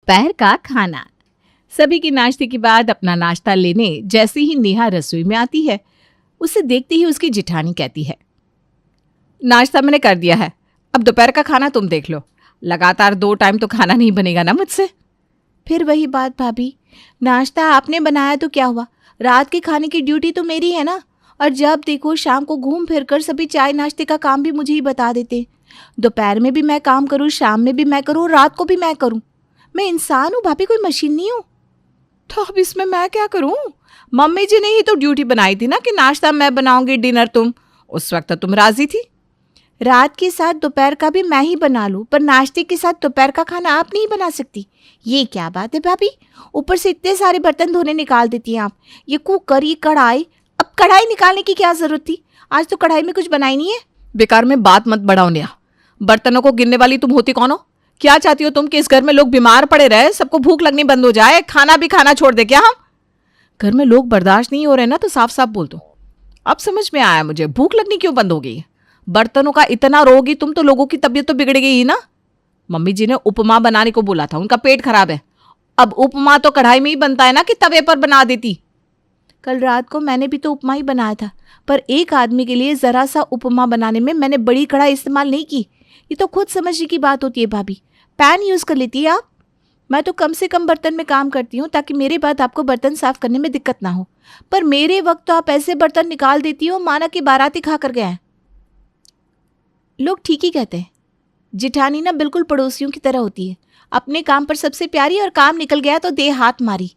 दोपहर का खाना। सभी की नाश्ते के बाद अपना नाश्ता लेने जैसे ही नेहा रसोई में आती है, उसे देखते ही उसकी जिठानी कहती है, नाश्ता मैंने कर दिया है, अब दोपहर का खाना तुम देख लो। लगातार 2 टाइम तो खाना नहीं बनेगा ना मुझसे। फिर वही बात भाभी, नाश्ता आपने बनाया तो क्या हुआ, रात के खाने की ड्यूटी तो मेरी है ना। और जब देखो शाम को घूम फिर कर सभी चाय नाश्ते का काम भी मुझे ही बता देते। दोपहर में भी मैं काम करूँ, शाम में भी मैं करूँ, रात को भी मैं करूँ। मैं इंसान हूँ भाभी, कोई मशीन नहीं हूँ। तो अब इसमें मैं क्या करूं? मम्मी जी ने ही तो ड्यूटी बनाई थी ना कि नाश्ता मैं बनाऊंगी, डिनर तुम। उस वक्त तो तुम राजी थी। रात के साथ दोपहर का भी मैं ही बना लूँ, पर नाश्ते के साथ दोपहर का खाना आप नहीं बना सकती। ये क्या बात है भाभी, ऊपर से इतने सारे बर्तन धोने निकाल देती हैं आप। ये कुकर, ये कढ़ाई, अब कढ़ाई निकालने की क्या जरूरत थी? आज तो कढ़ाई में कुछ बनाई नहीं है। बेकार में बात मत बढ़ाओ नेहा। बर्तनों को गिनने वाली तुम होती कौन हो? क्या चाहती हो तुम कि इस घर में लोग बीमार पड़े रहे, सबको भूख लगनी बंद हो जाए, खाना भी खाना छोड़ दे क्या हम? घर में लोग बर्दाश्त नहीं हो रहे ना तो साफ साफ बोल दो। अब समझ में आया मुझे, भूख लगनी क्यों बंद हो गई। बर्तनों का इतना रोगी तुम तो लोगों की तबीयत तो बिगड़ गई ही ना। मम्मी जी ने उपमा बनाने को बोला था, उनका पेट खराब है। अब उपमा तो कढ़ाई में ही बनता है ना कि तवे पर बना देती। कल रात को मैंने भी तो उपमा ही बनाया था, पर एक आदमी के लिए जरा सा उपमा बनाने में मैंने बड़ी कढ़ाई इस्तेमाल नहीं की। ये तो खुद समझने की बात होती है भाभी, पैन यूज कर लेती है आप। मैं तो कम से कम बर्तन में काम करती हूँ ताकि मेरे बाद आपको बर्तन साफ करने में दिक्कत ना हो, पर मेरे वक्त तो आप ऐसे बर्तन निकाल देती हो माना कि बाराती खा कर गए हैं। लोग ठीक ही कहते हैं, जिठानी ना बिल्कुल पड़ोसियों की तरह होती है, अपने काम पर सबसे प्यारी, और काम निकल गया तो दे हाथ मारी।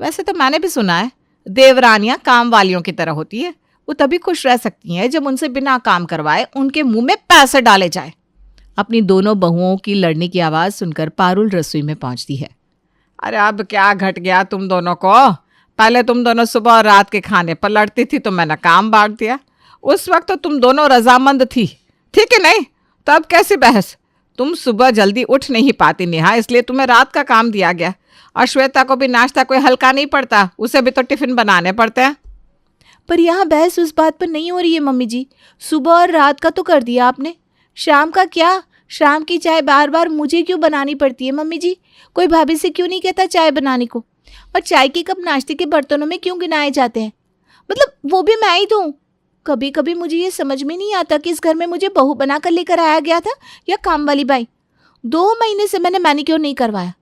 वैसे तो मैंने भी सुना है देवरानियां काम वालियों की तरह होती है। वो तभी खुश रह सकती हैं जब उनसे बिना काम करवाए उनके मुंह में पैसे डाले जाए। अपनी दोनों बहुओं की लड़ने की आवाज सुनकर पारुल रसोई में पहुंचती है। अरे अब क्या घट गया तुम दोनों को? पहले तुम दोनों सुबह और रात के खाने पर लड़ती थी तो मैंने काम बांट दिया। उस वक्त तो तुम दोनों रजामंद थी, ठीक है नहीं? तो अब कैसी बहस? तुम सुबह जल्दी उठ नहीं पाती नेहा, इसलिए तुम्हें रात का काम दिया गया। और श्वेता को भी नाश्ता कोई हल्का नहीं पड़ता, उसे भी तो टिफिन बनाने पड़ते हैं। पर यहाँ बहस उस बात पर नहीं हो रही है मम्मी जी। सुबह और रात का तो कर दिया आपने, शाम का क्या? शाम की चाय बार बार मुझे क्यों बनानी पड़ती है मम्मी जी? कोई भाभी से क्यों नहीं कहता चाय बनाने को? और चाय के कप नाश्ते के बर्तनों में क्यों गिनाए जाते हैं? मतलब वो भी मैं ही दूँ? कभी कभी मुझे ये समझ में नहीं आता कि इस घर में मुझे बहू बनाकर लेकर आया गया था या काम वाली बाई। 2 महीने से मैंने मैनिक्योर नहीं करवाया,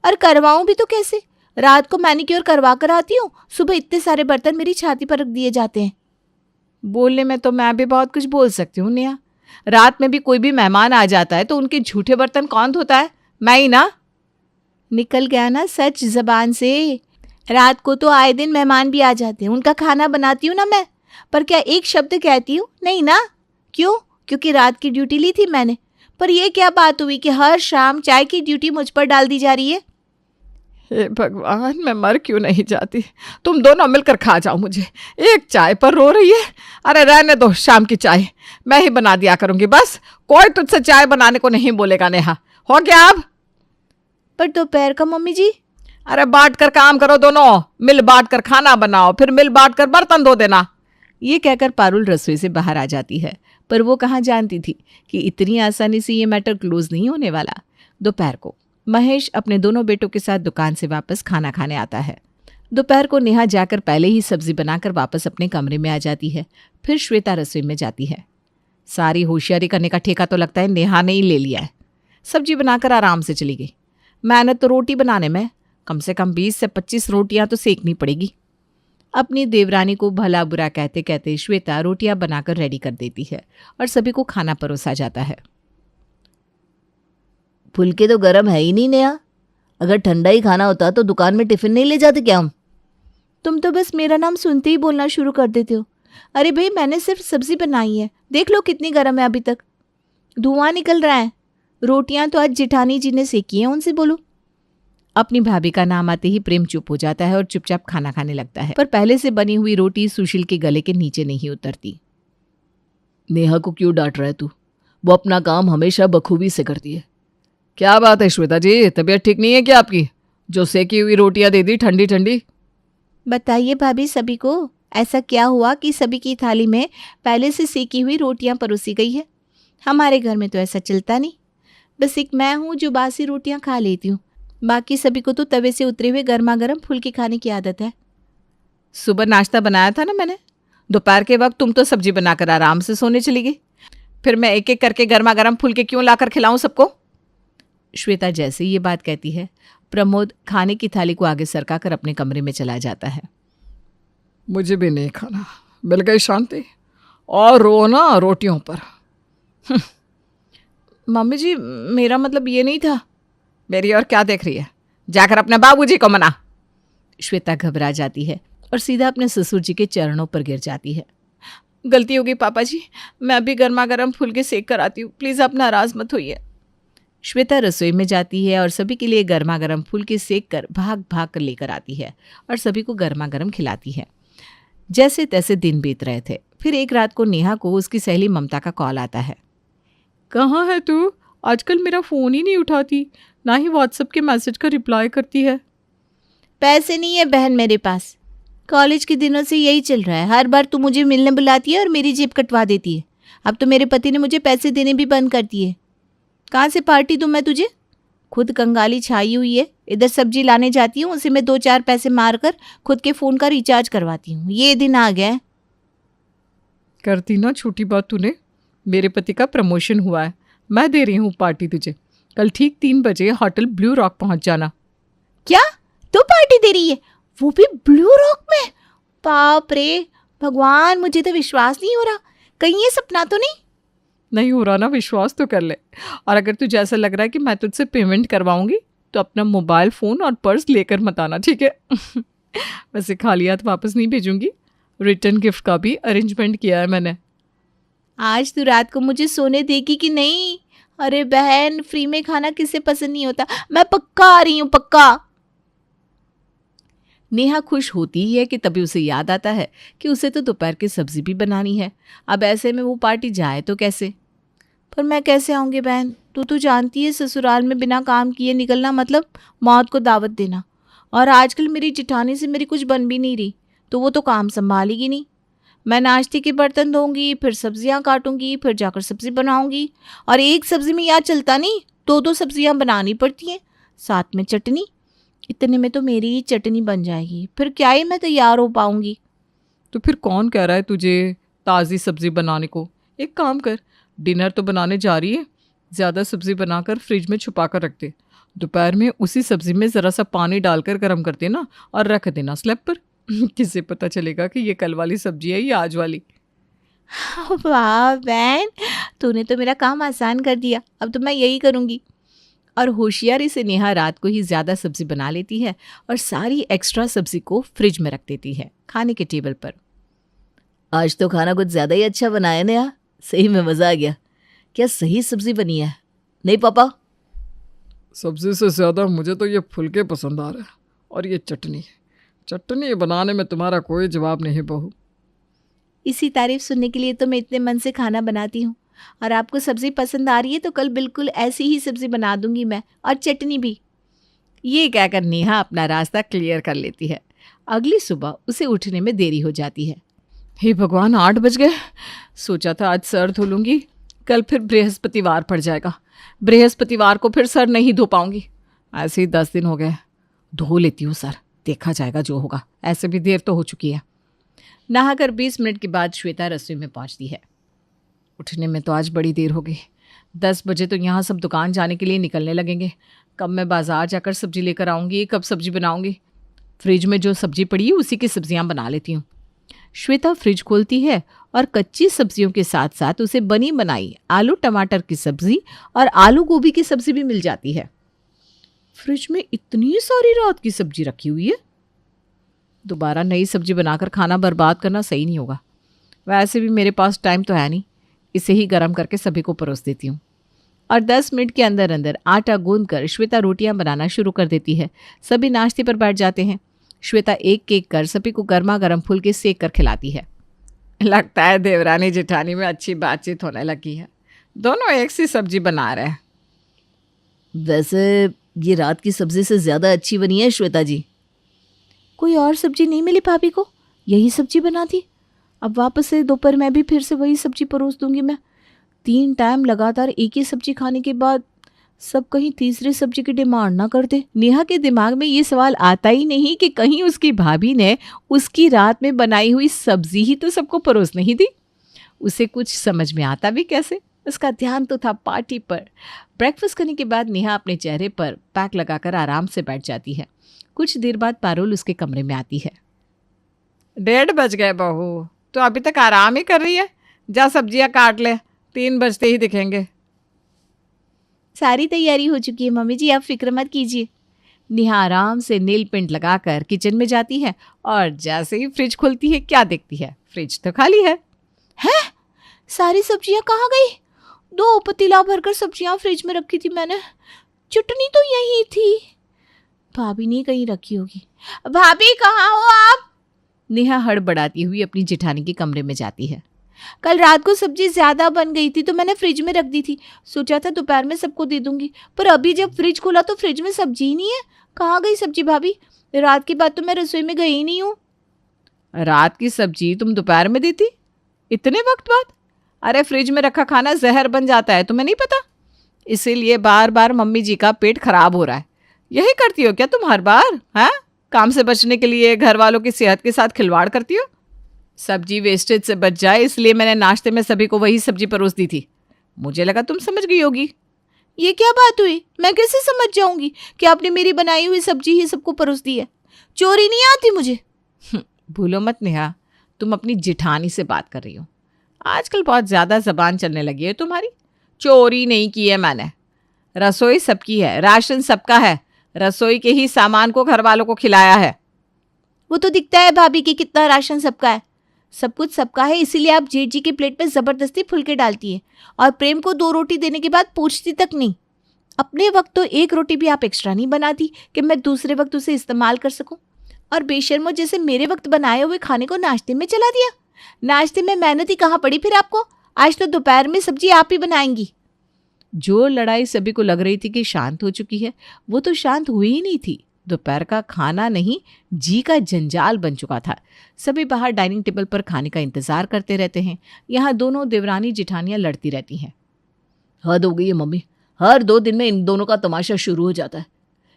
और करवाऊं भी तो कैसे? रात को मैनिक्योर करवा कर आती हूँ, सुबह इतने सारे बर्तन मेरी छाती पर रख दिए जाते हैं। बोलने में तो मैं भी बहुत कुछ बोल सकती हूँ नेहा। रात में भी कोई भी मेहमान आ जाता है तो उनके झूठे बर्तन कौन धोता है? मैं ही ना। निकल गया ना सच जबान से। रात को तो आए दिन मेहमान भी आ जाते हैं, उनका खाना बनाती हूँ ना मैं, पर क्या एक शब्द कहती हूँ? नहीं ना। क्यों? क्योंकि रात की ड्यूटी ली थी मैंने। पर यह क्या बात हुई कि हर शाम चाय की ड्यूटी मुझ पर डाल दी जा रही है? हे भगवान, मैं मर क्यों नहीं जाती? तुम दोनों मिलकर खा जाओ मुझे। एक चाय पर रो रही है। अरे रहने दो, शाम की चाय मैं ही बना दिया करूंगी बस। कोई तुझसे चाय बनाने को नहीं बोलेगा नेहा, हो गया अब? पर दोपहर का मम्मी जी? अरे बांट कर काम करो दोनों, मिल बांट कर खाना बनाओ, फिर मिल बांट कर बर्तन धो देना। ये कहकर पारुल रसोई से बाहर आ जाती है, पर वो कहाँ जानती थी कि इतनी आसानी से ये मैटर क्लोज नहीं होने वाला। दोपहर को महेश अपने दोनों बेटों के साथ दुकान से वापस खाना खाने आता है। दोपहर को नेहा जाकर पहले ही सब्जी बनाकर वापस अपने कमरे में आ जाती है। फिर श्वेता रसोई में जाती है। सारी होशियारी करने का ठेका तो लगता है नेहा ने ही ले लिया है। सब्जी बनाकर आराम से चली गई। मेहनत तो रोटी बनाने में कम से कम 20 से 25 रोटियां तो सेकनी पड़ेगी। अपनी देवरानी को भला बुरा कहते कहते श्वेता रोटियां बनाकर रेडी कर देती है और सभी को खाना परोसा जाता है। फुलके तो गर्म है ही नहीं नेहा, अगर ठंडा ही खाना होता तो दुकान में टिफिन नहीं ले जाते क्या हम? तुम तो बस मेरा नाम सुनते ही बोलना शुरू कर देते हो। अरे भाई, मैंने सिर्फ सब्जी बनाई है, देख लो कितनी गर्म है, अभी तक धुआं निकल रहा है। रोटियां तो आज जिठानी जी ने सेकी हैं, उनसे बोलो। अपनी भाभी का नाम आते ही प्रेम चुप हो जाता है और चुपचाप खाना खाने लगता है, पर पहले से बनी हुई रोटी सुशील के गले के नीचे नहीं उतरती। नेहा को क्यों डांट रहा है तू? वो अपना काम हमेशा बखूबी से करती है। क्या बात है श्वेता जी, तबीयत ठीक नहीं है क्या आपकी, जो सेकी हुई रोटियां दे दी ठंडी ठंडी? बताइए भाभी, सभी को ऐसा क्या हुआ कि सभी की थाली में पहले से सेकी हुई रोटियां परोसी गई है? हमारे घर में तो ऐसा चलता नहीं, बस एक मैं हूँ जो बासी रोटियां खा लेती हूँ। बाकी सभी को तो तवे से उतरे हुए गर्मा गर्म फुलके खाने की आदत है। सुबह नाश्ता बनाया था ना मैंने, दोपहर के वक्त तुम तो सब्जी बनाकर आराम से सोने चली गई। फिर मैं एक एक करके गर्मा गर्म फुलके क्यों लाकर खिलाऊं सबको? श्वेता जैसे ये बात कहती है, प्रमोद खाने की थाली को आगे सरका कर अपने कमरे में चला जाता है। मुझे भी नहीं खाना, मिल गई शांति। और रोना रोटियों पर। मम्मी जी, मेरा मतलब ये नहीं था। मेरी और क्या देख रही है? जाकर अपने बाबूजी को मना। श्वेता घबरा जाती है और सीधा अपने ससुर जी के चरणों पर गिर जाती है। गलती होगी पापा जी, मैं अभी गर्मा गर्म फुलके सेक कर आती हूँ, प्लीज़ आप नाराज मत होइए। श्वेता रसोई में जाती है और सभी के लिए गर्मा गर्म फुलके सेक कर भाग भाग कर लेकर आती है और सभी को गर्मा गर्म खिलाती है। जैसे तैसे दिन बीत रहे थे। फिर एक रात को नेहा को उसकी सहेली ममता का कॉल आता है। कहाँ है तू? आजकल मेरा फ़ोन ही नहीं उठाती, ना ही व्हाट्सएप के मैसेज का रिप्लाई करती है। पैसे नहीं है बहन मेरे पास। कॉलेज के दिनों से यही चल रहा है, हर बार तू मुझे मिलने बुलाती है और मेरी जेब कटवा देती है। अब तो मेरे पति ने मुझे पैसे देने भी बंद कर दिए। कहाँ से पार्टी दूँ मैं तुझे? खुद कंगाली छाई हुई है, इधर सब्जी लाने जाती हूँ, उसी में 2-4 पैसे मारकर खुद के फ़ोन का रिचार्ज करवाती हूँ। ये दिन आ गया है। करती ना छोटी बात तूने। मेरे पति का प्रमोशन हुआ है, मैं दे रही हूँ पार्टी तुझे। कल ठीक 3 बजे होटल ब्लू रॉक पहुँच जाना। क्या तू पार्टी दे रही है, वो भी ब्लू रॉक में? बाप रे भगवान, मुझे तो विश्वास नहीं हो रहा। कहीं ये सपना तो नहीं हो रहा ना? विश्वास तो कर ले। और अगर तुझे ऐसा लग रहा है कि मैं तुझसे पेमेंट करवाऊंगी तो अपना मोबाइल फ़ोन और पर्स लेकर मत आना, ठीक है? वैसे खाली हाथ वापस नहीं भेजूंगी, रिटर्न गिफ्ट का भी अरेंजमेंट किया है मैंने। आज तू रात को मुझे सोने देगी कि नहीं? अरे बहन, फ्री में खाना किसे पसंद नहीं होता। मैं पक्का आ रही हूँ, पक्का। नेहा खुश होती ही है कि तभी उसे याद आता है कि उसे तो दोपहर की सब्जी भी बनानी है। अब ऐसे में वो पार्टी जाए तो कैसे? पर मैं कैसे आऊँगी बहन? तू तो जानती है ससुराल में बिना काम किए निकलना मतलब मौत को दावत देना। और आजकल मेरी जिठानी से मेरी कुछ बन भी नहीं रही, तो वो तो काम संभालेगी नहीं। मैं नाश्ते के बर्तन धोऊंगी, फिर सब्जियां काटूंगी, फिर जाकर सब्जी बनाऊंगी। और एक सब्जी में याद चलता नहीं, 2-2 सब्जियां बनानी पड़ती हैं, साथ में चटनी। इतने में तो मेरी ही चटनी बन जाएगी, फिर क्या ही मैं तैयार हो पाऊंगी। तो फिर कौन कह रहा है तुझे ताज़ी सब्जी बनाने को? एक काम कर, डिनर तो बनाने जा रही है, ज़्यादा सब्जी बनाकर फ्रिज में छुपा कर रख दे। दोपहर में उसी सब्जी में ज़रा सा पानी डालकर गर्म कर देना और रख देना स्लैब पर। किसे पता चलेगा कि ये कल वाली सब्जी है या आज वाली? वाह बहन, तूने तो मेरा काम आसान कर दिया। अब तो मैं यही करूँगी। और होशियारी से नेहा रात को ही ज़्यादा सब्जी बना लेती है और सारी एक्स्ट्रा सब्जी को फ्रिज में रख देती है खाने के टेबल पर। आज तो खाना कुछ ज़्यादा ही अच्छा बनाया नेहा, सही में मज़ा आ गया। क्या सही सब्जी बनी है, नहीं पापा? सब्जी से ज़्यादा मुझे तो ये फुलके पसंद आ रहे हैं। और ये चटनी बनाने में तुम्हारा कोई जवाब नहीं बहू। इसी तारीफ सुनने के लिए तो मैं इतने मन से खाना बनाती हूँ। और आपको सब्ज़ी पसंद आ रही है तो कल बिल्कुल ऐसी ही सब्ज़ी बना दूंगी मैं, और चटनी भी। ये कहकर नेहा अपना रास्ता क्लियर कर लेती है। अगली सुबह उसे उठने में देरी हो जाती है। हे भगवान, 8 बज गए। सोचा था आज सर धो लूँगी, कल फिर बृहस्पतिवार पड़ जाएगा। बृहस्पतिवार को फिर सर नहीं धो पाऊँगी। ऐसे ही 10 दिन हो गए, धो लेती हूँ सर, देखा जाएगा जो होगा। ऐसे भी देर तो हो चुकी है। नहाकर 20 मिनट के बाद श्वेता रसोई में पहुँचती है। उठने में तो आज बड़ी देर हो गई। 10 बजे तो यहाँ सब दुकान जाने के लिए निकलने लगेंगे। कब मैं बाज़ार जाकर सब्जी लेकर आऊँगी, कब सब्जी बनाऊँगी? फ्रिज में जो सब्जी पड़ी है उसी की सब्जियाँ बना लेती हूँ। श्वेता फ्रिज खोलती है और कच्ची सब्जियों के साथ साथ उसे बनी बनाई आलू टमाटर की सब्जी और आलू गोभी की सब्जी भी मिल जाती है। फ्रिज में इतनी सारी रात की सब्जी रखी हुई है। दोबारा नई सब्जी बनाकर खाना बर्बाद करना सही नहीं होगा। वैसे भी मेरे पास टाइम तो है नहीं, इसे ही गर्म करके सभी को परोस देती हूँ। और 10 मिनट के अंदर अंदर आटा गूंदकर श्वेता रोटियां बनाना शुरू कर देती है। सभी नाश्ते पर बैठ जाते हैं। श्वेता एक एक कर सभी को गर्मा गर्म फुलके सेक कर खिलाती है। लगता है देवरानी जेठानी में अच्छी बातचीत होने लगी है। दोनों एक सी सब्जी बना रहे हैं। वैसे ये रात की सब्जी से ज़्यादा अच्छी बनी है श्वेता जी। कोई और सब्जी नहीं मिली भाभी को, यही सब्जी बना दी। अब वापस से दोपहर में भी फिर से वही सब्जी परोस दूंगी मैं। 3 टाइम लगातार एक ही सब्जी खाने के बाद सब कहीं तीसरी सब्जी की डिमांड ना कर दे। नेहा के दिमाग में ये सवाल आता ही नहीं कि कहीं उसकी भाभी ने उसकी रात में बनाई हुई सब्जी ही तो सबको परोस नहीं दी। उसे कुछ समझ में आता भी कैसे, उसका ध्यान तो था पार्टी पर। ब्रेकफास्ट करने के बाद नेहा अपने चेहरे पर पैक लगाकर आराम से बैठ जाती है। कुछ देर बाद पारुल उसके कमरे में आती है। 1:30 बज गए बहू, तो अभी तक आराम ही कर रही है। जा सब्जियां काट ले, 3 बजते ही दिखेंगे। सारी तैयारी हो चुकी है मम्मी जी, आप फिक्र मत कीजिए। नेहा आराम से नेल पेंट लगाकर किचन में जाती है और जैसे ही फ्रिज खुलती है क्या देखती है, फ्रिज तो खाली है। हैं? सारी सब्जियां कहाँ गई? 2 पतीला भरकर सब्जियां फ्रिज में रखी थी मैंने। चटनी तो यही थी। भाभी ने कहीं रखी होगी। भाभी कहाँ हो आप? नेहा हड़बड़ाती हुई अपनी जेठानी के कमरे में जाती है। कल रात को सब्जी ज्यादा बन गई थी तो मैंने फ्रिज में रख दी थी। सोचा था दोपहर में सबको दे दूंगी, पर अभी जब फ्रिज खोला तो फ्रिज में सब्जी ही नहीं है। कहाँ गई सब्जी भाभी? रात के बाद तो मैं रसोई में गई ही नहीं हूँ। रात की सब्जी तुम दोपहर में दी थी? इतने वक्त बाद? अरे फ्रिज में रखा खाना जहर बन जाता है, तुम्हें नहीं पता? इसीलिए बार बार मम्मी जी का पेट खराब हो रहा है। यही करती हो क्या तुम हर बार? हैं? काम से बचने के लिए घर वालों की सेहत के साथ खिलवाड़ करती हो। सब्जी वेस्टेज से बच जाए इसलिए मैंने नाश्ते में सभी को वही सब्जी परोस दी थी। मुझे लगा तुम समझ गई होगी। ये क्या बात हुई? मैं कैसे समझ जाऊंगी कि आपने मेरी बनाई हुई सब्जी ही सबको परोस दी है? चोरी नहीं आती मुझे। भूलो मत नेहा, तुम अपनी जेठानी से बात कर रही हो। आजकल बहुत ज़्यादा जबान चलने लगी है तुम्हारी। चोरी नहीं की है मैंने। रसोई सबकी है, राशन सबका है। रसोई के ही सामान को घर वालों को खिलाया है। वो तो दिखता है भाभी कि कितना राशन सबका है। सब कुछ सबका है, इसीलिए आप जेठ जी के प्लेट में जबरदस्ती फुलके डालती है और प्रेम को 2 रोटी देने के बाद पूछती तक नहीं। अपने वक्त तो 1 रोटी भी आप एक्स्ट्रा नहीं बनाती कि मैं दूसरे वक्त उसे इस्तेमाल कर सकूं। और बेशर्मो जैसे मेरे वक्त बनाए हुए खाने को नाश्ते में चला दिया। नाश्ते में मेहनत ही कहाँ पड़ी फिर आपको? आज तो दोपहर में सब्जी आप ही बनाएंगी। जो लड़ाई सभी को लग रही थी कि शांत हो चुकी है, वो तो शांत हुई ही नहीं थी। दोपहर का खाना नहीं, जी का जंजाल बन चुका था। सभी बाहर डाइनिंग टेबल पर खाने का इंतजार करते रहते हैं। यहाँ दोनों देवरानी जेठानियाँ लड़ती रहती हैं। हद हो गई है मम्मी, हर 2 दिन में इन दोनों का तमाशा शुरू हो जाता है।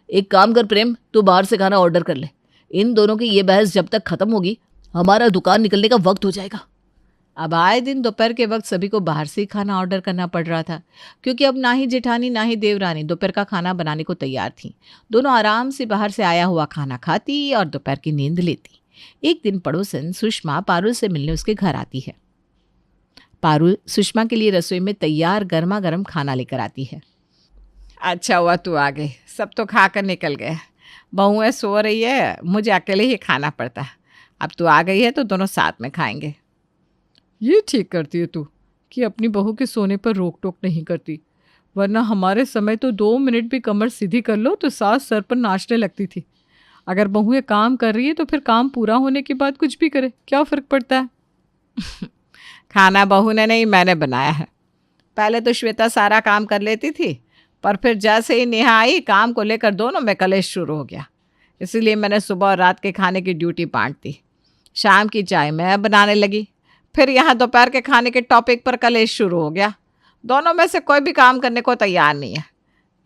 एक काम कर प्रेम, तू बाहर से खाना ऑर्डर कर ले। इन दोनों की ये बहस जब तक खत्म होगी हमारा दुकान निकलने का वक्त हो जाएगा। अब आए दिन दोपहर के वक्त सभी को बाहर से ही खाना ऑर्डर करना पड़ रहा था, क्योंकि अब ना ही जेठानी ना ही देवरानी दोपहर का खाना बनाने को तैयार थीं। दोनों आराम से बाहर से आया हुआ खाना खाती और दोपहर की नींद लेती। एक दिन पड़ोसन सुषमा पारुल से मिलने उसके घर आती है। पारुल सुषमा के लिए रसोई में तैयार गर्मा गर्म खाना लेकर आती है। अच्छा हुआ तू आ गई, सब तो खा कर निकल गए। बहुएं सो रही है, मुझे अकेले ही खाना पड़ता है। अब तू आ गई है तो दोनों साथ में खाएंगे। ये ठीक करती है तू कि अपनी बहू के सोने पर रोक टोक नहीं करती, वरना हमारे समय तो 2 मिनट भी कमर सीधी कर लो तो सास सर पर नाचने लगती थी। अगर बहुएं काम कर रही है तो फिर काम पूरा होने के बाद कुछ भी करे, क्या फ़र्क पड़ता है। खाना बहू ने नहीं, मैंने बनाया है। पहले तो श्वेता सारा काम कर लेती थी, पर फिर जैसे ही नेहा आई काम को लेकर दोनों में कलेश शुरू हो गया। इसीलिए मैंने सुबह और रात के खाने की ड्यूटी बांट दी। शाम की चाय मैं बनाने लगी, फिर यहाँ दोपहर के खाने के टॉपिक पर कलेश शुरू हो गया। दोनों में से कोई भी काम करने को तैयार नहीं है।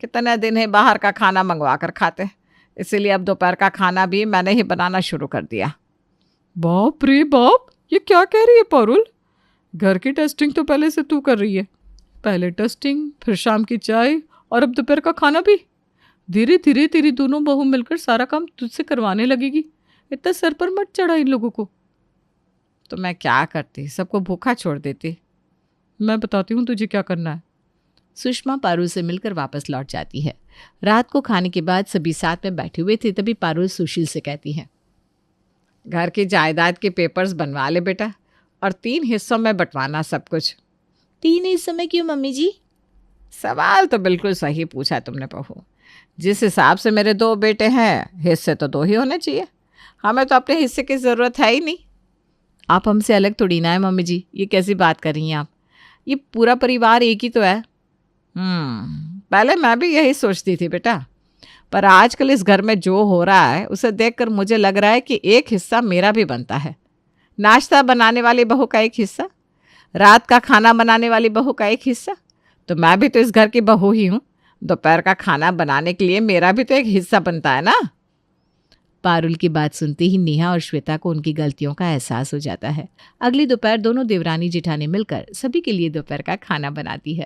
कितने दिन है बाहर का खाना मंगवा कर खाते, इसीलिए अब दोपहर का खाना भी मैंने ही बनाना शुरू कर दिया। बाप रे बाप, ये क्या कह रही है पारुल? घर की टेस्टिंग तो पहले से तू कर रही है। पहले टेस्टिंग, फिर शाम की चाय और अब दोपहर का खाना भी। धीरे धीरे तेरी दोनों बहू मिलकर सारा काम तुझसे करवाने लगेगी। इतना सर पर मत चढ़ा इन लोगों को। तो मैं क्या करती, सबको भूखा छोड़ देती। मैं बताती हूँ तुझे क्या करना है। सुषमा पारुल से मिलकर वापस लौट जाती है। रात को खाने के बाद सभी साथ में बैठे हुए थे, तभी पारुल सुशील से कहती है, घर की जायदाद के पेपर्स बनवा ले बेटा, और 3 हिस्सों में बंटवाना सब कुछ। 3 हिस्सों में क्यों मम्मी जी? सवाल तो बिल्कुल सही पूछा तुमने बहू। जिस हिसाब से मेरे 2 बेटे हैं, हिस्से तो 2 ही होने चाहिए। हमें तो अपने हिस्से की ज़रूरत है ही नहीं। आप हमसे अलग थोड़ी ना है मम्मी जी, ये कैसी बात कर रही हैं आप? ये पूरा परिवार एक ही तो है। पहले मैं भी यही सोचती थी बेटा, पर आजकल इस घर में जो हो रहा है उसे देखकर मुझे लग रहा है कि एक हिस्सा मेरा भी बनता है। नाश्ता बनाने वाली बहू का एक हिस्सा, रात का खाना बनाने वाली बहू का एक हिस्सा, तो मैं भी तो इस घर की बहू ही हूँ। दोपहर का खाना बनाने के लिए मेरा भी तो एक हिस्सा बनता है ना। पारुल की बात सुनते ही नेहा और श्वेता को उनकी गलतियों का एहसास हो जाता है। अगली दोपहर दोनों देवरानी जेठानी मिलकर सभी के लिए दोपहर का खाना बनाती है।